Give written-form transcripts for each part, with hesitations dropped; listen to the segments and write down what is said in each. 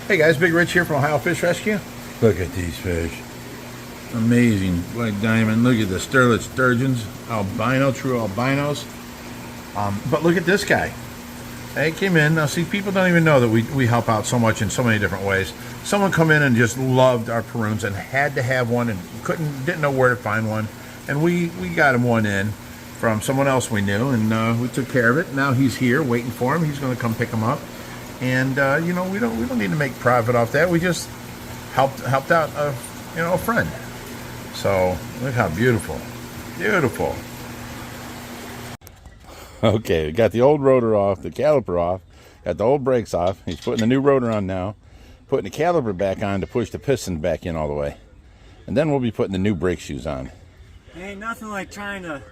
Hey guys, Big Rich here from Ohio Fish Rescue. Look at these fish. Amazing white diamond. Look at the sterlet sturgeons, albino, true albinos. But look at this guy. He came in. Now see, people don't even know that we help out so much in so many different ways. Someone come in and just loved our Peruns and had to have one and didn't know where to find one. And we got him one in from someone else we knew, and we took care of it. Now he's here waiting for him. He's going to come pick him up. And you know, we don't need to make profit off that. We just helped out a friend. So look how beautiful, beautiful. Okay, we got the old rotor off, the caliper off, got the old brakes off. He's putting the new rotor on now, putting the caliper back on to push the piston back in all the way, and then we'll be putting the new brake shoes on. Ain't nothing like trying to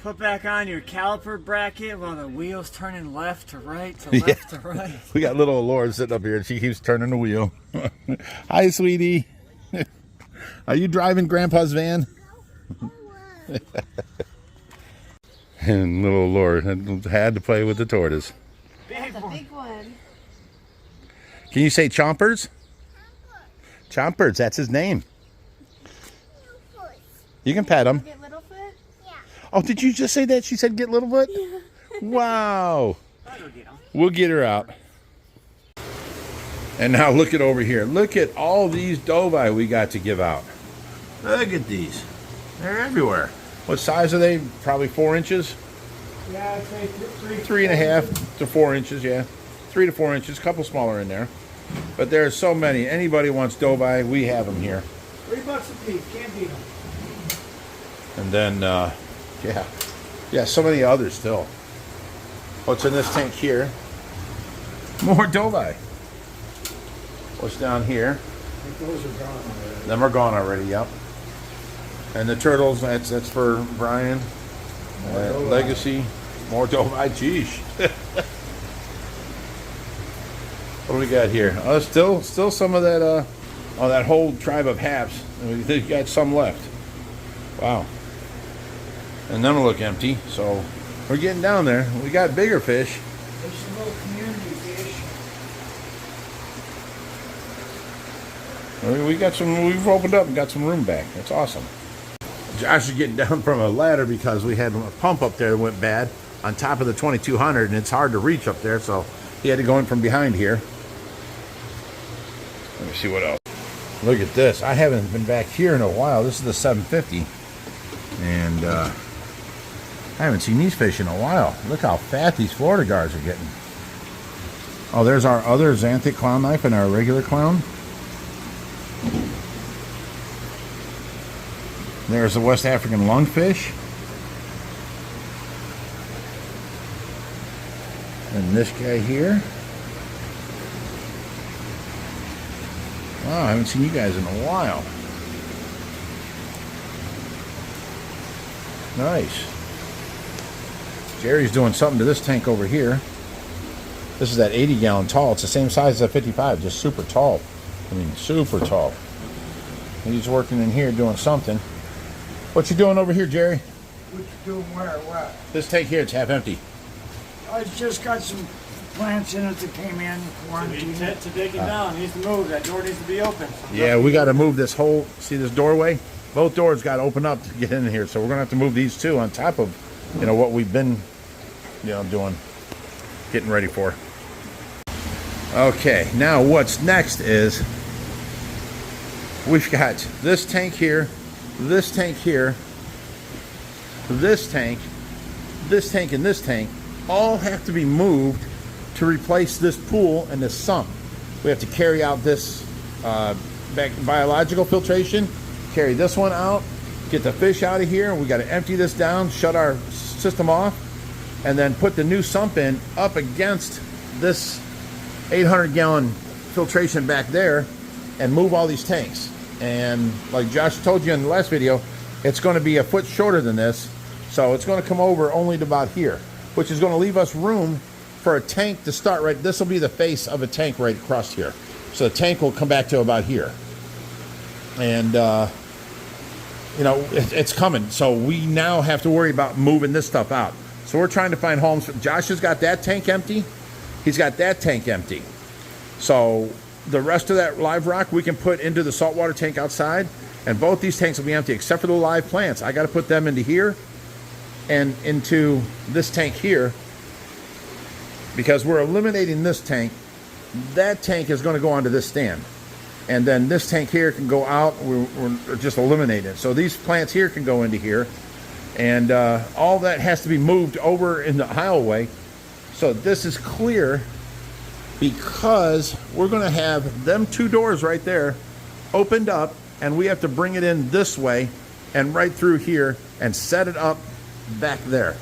put back on your caliper bracket while the wheel's turning left to right to left to right. We got little Laura sitting up here and she keeps turning the wheel. Hi, sweetie. Are you driving Grandpa's van? And little Laura had to play with the tortoise. That's a big one. Can you say chompers? Chompers, that's his name. You can pet him. Get Littlefoot? Yeah. Oh, did you just say that? She said get Littlefoot? Yeah. Wow. We'll get her out. And now look at over here. Look at all these dovi we got to give out. Look at these. They're everywhere. What size are they? Probably 4 inches? Yeah, I'd say 3.5 to 4 inches, yeah. 3 to 4 inches. A couple smaller in there. But there's so many. Anybody wants dovi, we have them here. $3 a piece. Can't beat them. And then, yeah, so many others still. What's in this tank here? More dovi. What's down here? Those are gone already. Them are gone already, yep. And the turtles, that's for Brian. Legacy. More dovi. Geesh. What do we got here? Oh, still some of that, that whole tribe of haps. We've got some left. Wow. And none will look empty, so we're getting down there. We got bigger fish. There's some little community fish. We got some, we've opened up and got some room back. That's awesome. Josh is getting down from a ladder because we had a pump up there that went bad on top of the 2200, and it's hard to reach up there, so he had to go in from behind here. Let me see what else. Look at this. I haven't been back here in a while. This is the 750. And I haven't seen these fish in a while. Look how fat these Florida guards are getting. Oh, there's our other xanthic clown knife and our regular clown. There's the West African lungfish. And this guy here. Wow, I haven't seen you guys in a while. Nice. Jerry's doing something to this tank over here. This is that 80-gallon tall. It's the same size as a 55, just super tall. I mean, super tall. He's working in here doing something. What you doing over here, Jerry? What you doing where? What? This tank here, it's half empty. I just got some plants in it that came in quarantine. To dig it down, needs to move. That door needs to be open. Yeah, we got to move this whole, see this doorway? Both doors got to open up to get in here, so we're going to have to move these two on top of, what we've been, doing, getting ready for. Okay, now what's next is we've got this tank here, this tank here, this tank, this tank, and this tank all have to be moved to replace this pool and this sump. We have to carry out this biological filtration, carry this one out, get the fish out of here, and we got to empty this down, shut our system off, and then put the new sump in up against this 800-gallon filtration back there and move all these tanks. And like Josh told you in the last video, it's going to be a foot shorter than this, so it's going to come over only to about here, which is going to leave us room for a tank to start right. This will be the face of a tank right across here, so the tank will come back to about here. And it's coming, so we now have to worry about moving this stuff out. So we're trying to find homes. Josh has got that tank empty. He's got that tank empty. So the rest of that live rock we can put into the saltwater tank outside, and both these tanks will be empty except for the live plants. I got to put them into here and into this tank here, because we're eliminating this tank. That tank is going to go onto this stand, and then this tank here can go out. We're just eliminating it. So these plants here can go into here, and all that has to be moved over in the aisleway. So this is clear, because we're going to have them 2 doors right there opened up, and we have to bring it in this way and right through here and set it up back there.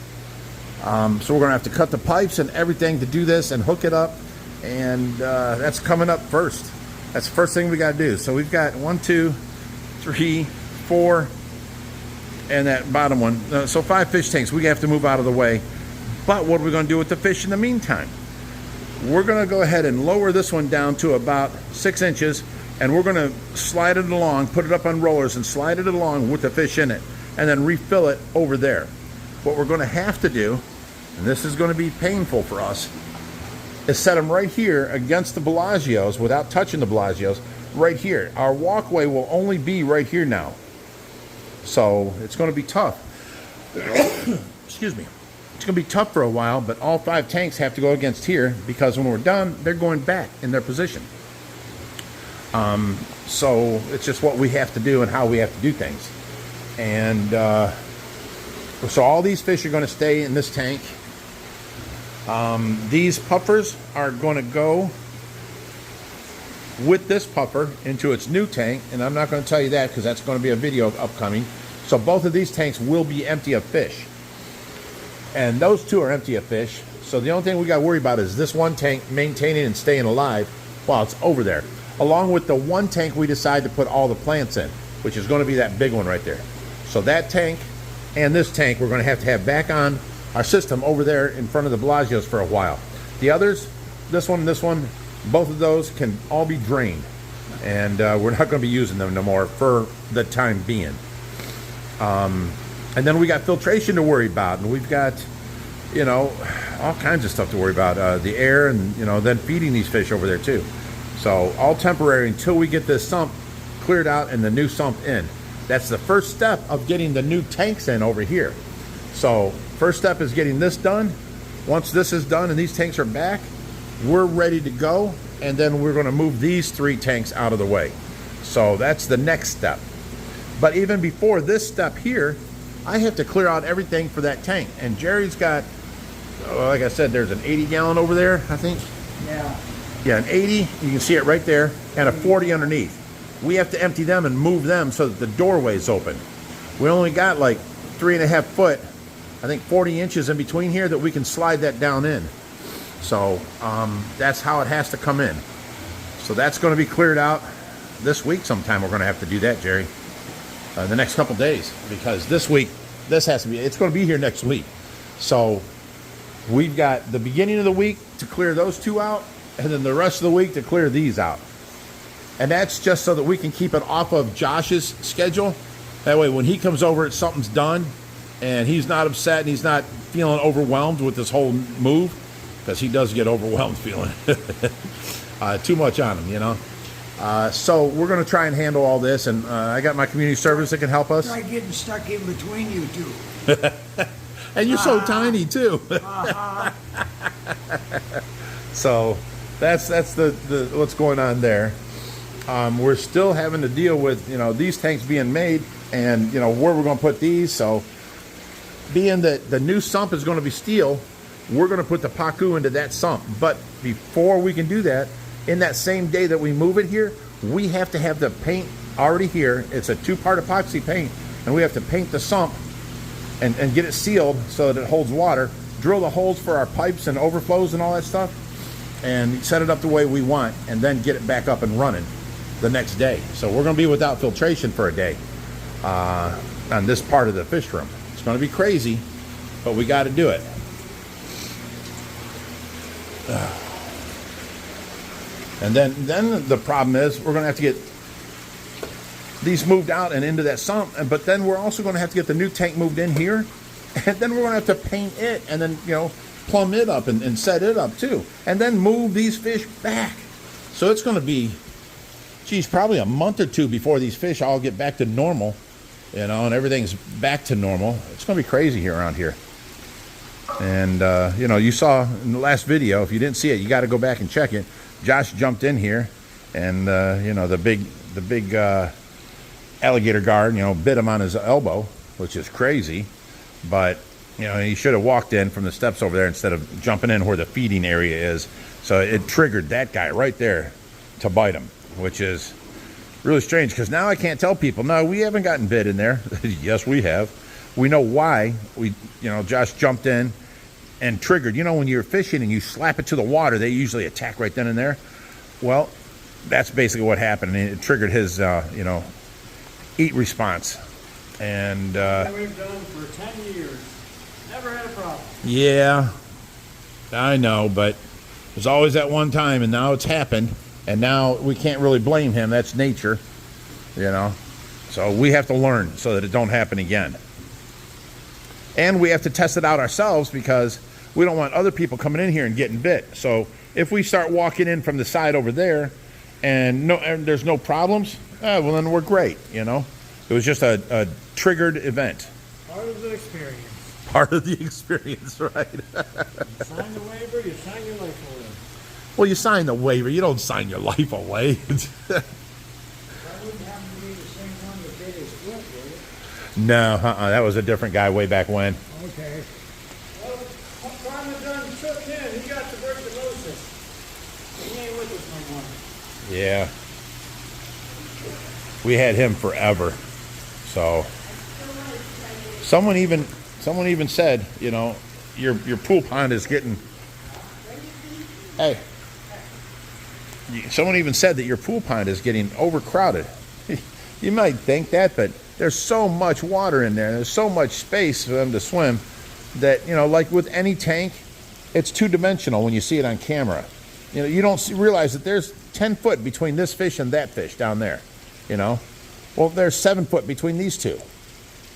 So we're going to have to cut the pipes and everything to do this and hook it up, and that's coming up first. That's the first thing we got to do. So we've got 1, 2, 3, 4, and that bottom one. So 5 fish tanks we have to move out of the way. But what are we going to do with the fish in the meantime? We're going to go ahead and lower this one down to about 6 inches, and we're going to slide it along, put it up on rollers and slide it along with the fish in it, and then refill it over there. What we're going to have to do, and this is going to be painful for us, is set them right here against the Bellagio's without touching the Bellagio's, right here. Our walkway will only be right here now. So it's going to be tough. Excuse me. It's going to be tough for a while, but all 5 tanks have to go against here, because when we're done, they're going back in their position. So it's just what we have to do and how we have to do things. And so all these fish are going to stay in this tank. These puffers are going to go with this puffer into its new tank, and I'm not going to tell you that because that's going to be a video upcoming. So both of these tanks will be empty of fish, and those 2 are empty of fish. So the only thing we got to worry about is this one tank maintaining and staying alive while it's over there, along with the one tank we decide to put all the plants in, which is going to be that big one right there. So that tank and this tank we're going to have back on our system over there in front of the Bellagio's for a while. The others, this one and this one, both of those can all be drained, and we're not going to be using them no more for the time being. And then we got filtration to worry about, and we've got, you know, all kinds of stuff to worry about. The air, and, you know, then feeding these fish over there too. So all temporary until we get this sump cleared out and the new sump in. That's the first step of getting the new tanks in over here. So first step is getting this done. Once this is done and these tanks are back, we're ready to go, and then we're going to move these 3 tanks out of the way. So that's the next step. But even before this step here, I have to clear out everything for that tank. And Jerry's got, like I said, there's an 80-gallon over there, I think. Yeah, an 80, you can see it right there, and a 40 underneath. We have to empty them and move them so that the doorway is open. We only got like 3.5 foot, I think 40 inches in between here that we can slide that down in. So that's how it has to come in. So that's going to be cleared out this week sometime. We're going to have to do that, Jerry, the next couple days, because this week, this has to be, it's going to be here next week. So we've got the beginning of the week to clear those 2 out, and then the rest of the week to clear these out. And that's just so that we can keep it off of Josh's schedule. That way when he comes over, something's done, and he's not upset and he's not feeling overwhelmed with this whole move, because he does get overwhelmed feeling too much on him, you know. So we're going to try and handle all this, and I got my community service that can help us. Try getting stuck in between you 2. And you're so tiny too. So that's the what's going on there. We're still having to deal with, you know, these tanks being made, and, you know, where we're going to put these. So being that the new sump is going to be steel, we're going to put the pacu into that sump. But before we can do that, in that same day that we move it here, we have to have the paint already here. It's a 2-part epoxy paint, and we have to paint the sump and get it sealed so that it holds water, drill the holes for our pipes and overflows and all that stuff, and set it up the way we want, and then get it back up and running the next day. So we're going to be without filtration for a day on this part of the fish room. It's going to be crazy, but we got to do it. And then the problem is we're going to have to get these moved out and into that sump, but then we're also going to have to get the new tank moved in here, and then we're going to have to paint it, and then, you know, plumb it up and set it up too, and then move these fish back. So it's going to be, geez, probably a month or two before these fish all get back to normal, you know, and everything's back to normal. It's going to be crazy here around here. And, you know, you saw in the last video, if you didn't see it, you got to go back and check it. Josh jumped in here and, you know, the big alligator guard, you know, bit him on his elbow, which is crazy. But, you know, he should have walked in from the steps over there instead of jumping in where the feeding area is. So it triggered that guy right there to bite him, which is really strange because now I can't tell people, no, we haven't gotten bit in there. Yes, we have. We know why. You know, Josh jumped in and triggered. You know, when you're fishing and you slap it to the water, they usually attack right then and there. Well, that's basically what happened. And it triggered his, you know, eat response. And we've done for 10 years. Never had a problem. Yeah, I know, but there's always that one time, and now it's happened, and now we can't really blame him. That's nature, you know. So we have to learn so that it don't happen again. And we have to test it out ourselves because we don't want other people coming in here and getting bit. So if we start walking in from the side over there and there's no problems, well, then we're great, you know. It was just a triggered event. Part of the experience. Part of the experience, right? You sign the waiver, you sign your life away. Well, you sign the waiver. You don't sign your life away. That wouldn't happen to be the same one that did his foot, would it? No, that was a different guy way back when. Okay. Well, Farmer done took him. He got tuberculosis. He ain't with us no more. Yeah. We had him forever. So someone even said, you know, your pool pond is getting, hey, someone even said that your pool pond is getting overcrowded. You might think that, but there's so much water in there, there's so much space for them to swim that, you know, like with any tank, it's two-dimensional when you see it on camera. You know, you don't realize that there's 10 foot between this fish and that fish down there, you know. Well, there's 7 foot between these two.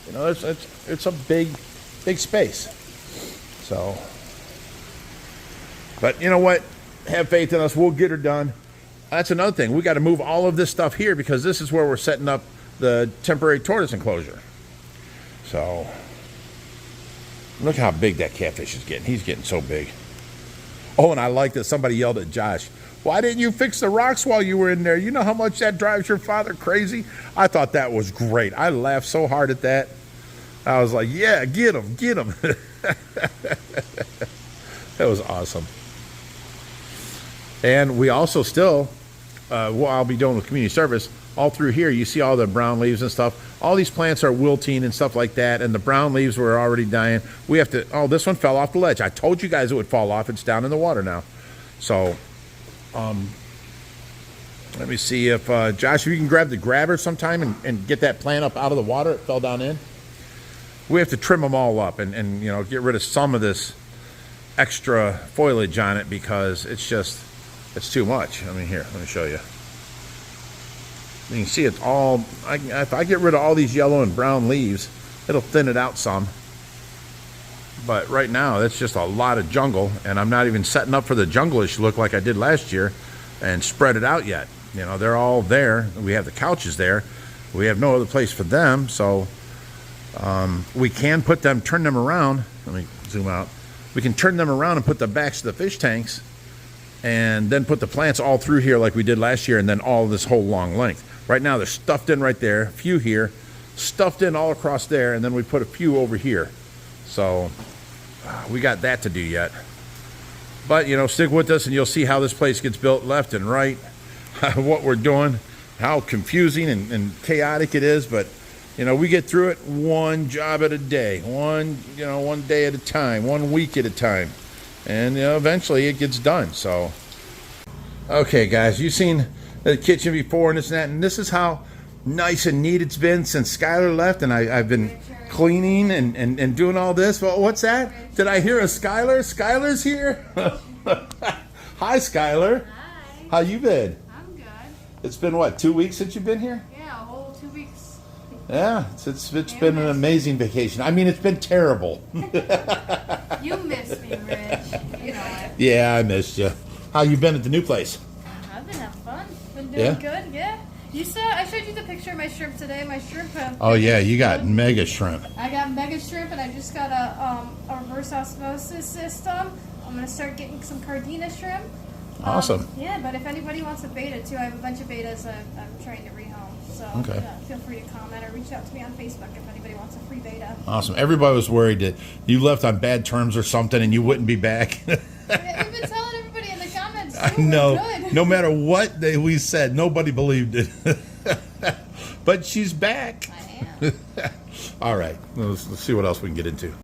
You know, it's a big space. So, but you know what? Have faith in us. We'll get her done. That's another thing. We got to move all of this stuff here because this is where we're setting up the temporary tortoise enclosure. So, look how big that catfish is getting. He's getting so big. Oh, and I like that somebody yelled at Josh, "Why didn't you fix the rocks while you were in there? You know how much that drives your father crazy?" I thought that was great. I laughed so hard at that. I was like, yeah, get him, get him. That was awesome. And we also still, what I'll be doing with community service, all through here, you see all the brown leaves and stuff. All these plants are wilting and stuff like that, and the brown leaves were already dying. We have to, oh, this one fell off the ledge. I told you guys it would fall off. It's down in the water now. So, let me see if, Josh, if you can grab the grabber sometime and get that plant up out of the water. It fell down in. We have to trim them all up and you know, get rid of some of this extra foliage on it because it's too much. I mean, here, let me show you. You can see it's all, if I get rid of all these yellow and brown leaves, it'll thin it out some. But right now, that's just a lot of jungle, and I'm not even setting up for the jungle-ish look like I did last year and spread it out yet. You know, they're all there. We have the couches there. We have no other place for them, so we can put them, turn them around. Let me zoom out. We can turn them around and put the backs to the fish tanks and then put the plants all through here like we did last year and then all this whole long length. Right now, they're stuffed in right there, a few here, stuffed in all across there, and then we put a few over here. So we got that to do yet. But, you know, stick with us and you'll see how this place gets built left and right, what we're doing, how confusing and chaotic it is. But, you know, we get through it one job at a day, one day at a time, 1 week at a time. And, you know, eventually it gets done. So, okay, guys, you've seen the kitchen before and this and that. And this is how nice and neat it's been since Skyler left. And I've been cleaning and doing all this. Well, what's that? Did I hear a Skyler? Skyler's here? Hi, Skyler. Hi. How you been? I'm good. It's been, what, 2 weeks since you've been here? Yeah, a whole 2 weeks. Yeah, it's been an amazing vacation. I mean, it's been terrible. You missed me, Rich. You know it. Yeah, I missed you. How you been at the new place? I've been having Been doing Yeah? good, yeah. You saw, I showed you the picture of my shrimp today. My shrimp have. Oh yeah, you got mega shrimp. I got mega shrimp, and I just got a reverse osmosis system. I'm gonna start getting some cardina shrimp. Awesome. Yeah, but if anybody wants a beta too, I have a bunch of betas I'm trying to rehome. So Okay. feel free to comment or reach out to me on Facebook if anybody wants a free beta. Awesome. Everybody was worried that you left on bad terms or something and you wouldn't be back. We've been telling everybody in the comments. I too, we're know. good. No matter what we said, nobody believed it. But she's back. I am. All right. Let's see what else we can get into.